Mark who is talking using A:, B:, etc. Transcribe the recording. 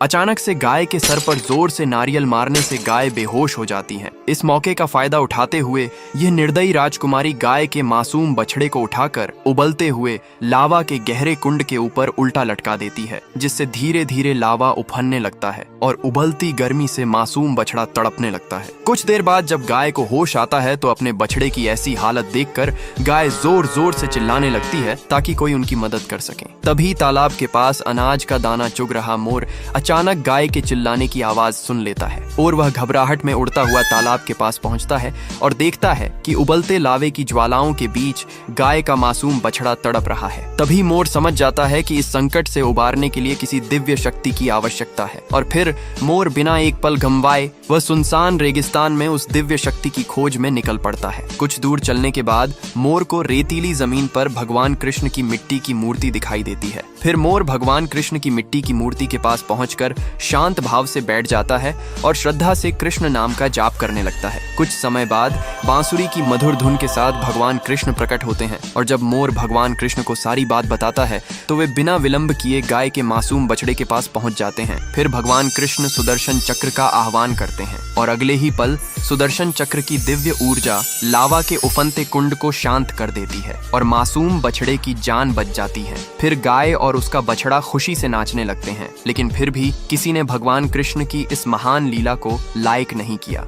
A: अचानक से गाय के सर पर जोर से नारियल मारने से गाय बेहोश हो जाती है। इस मौके का फायदा उठाते हुए यह निर्दयी राजकुमारी गाय के मासूम बछड़े को उठाकर उबलते हुए लावा के गहरे कुंड के ऊपर उल्टा लटका देती है, जिससे धीरे धीरे लावा उफनने लगता है और उबलती गर्मी से मासूम बछड़ा तड़पने लगता है। कुछ देर बाद जब गाय को होश आता है तो अपने बछड़े की ऐसी हालत देखकर गाय जोर जोर से चिल्लाने लगती है ताकि कोई उनकी मदद कर सके। तभी तालाब के पास अनाज का दाना चुग रहा मोर अचानक गाय के चिल्लाने की आवाज सुन लेता है और वह घबराहट में उड़ता हुआ तालाब के पास पहुंचता है और देखता है कि उबलते लावे की ज्वालाओं के बीच गाय का मासूम बछड़ा तड़प रहा है। तभी मोर समझ जाता है कि इस संकट से उबारने के लिए किसी दिव्य शक्ति की आवश्यकता है और फिर मोर बिना एक पल गंवाए वह सुनसान रेगिस्तान में उस दिव्य शक्ति की खोज में निकल पड़ता है। कुछ दूर चलने के बाद मोर को रेतीली जमीन पर भगवान कृष्ण की मिट्टी की मूर्ति दिखाई देती है। फिर मोर भगवान कृष्ण की मिट्टी की मूर्ति के पास पहुंचकर शांत भाव से बैठ जाता है और श्रद्धा से कृष्ण नाम का जाप करने लगता है। कुछ समय बाद बांसुरी की मधुर धुन के साथ भगवान कृष्ण प्रकट होते हैं और जब मोर भगवान कृष्ण को सारी बात बताता है तो वे बिना विलंब किए गाय के मासूम बछड़े के पास पहुंच जाते हैं। फिर भगवान कृष्ण सुदर्शन चक्र का आह्वान करते हैं और अगले ही पल सुदर्शन चक्र की दिव्य ऊर्जा लावा के उफनते कुंड को शांत कर देती है और मासूम बछड़े की जान बच जाती है। फिर गाय और उसका बछड़ा खुशी से नाचने लगते हैं, लेकिन फिर भी किसी ने भगवान कृष्ण की इस महान लीला को लायक नहीं किया।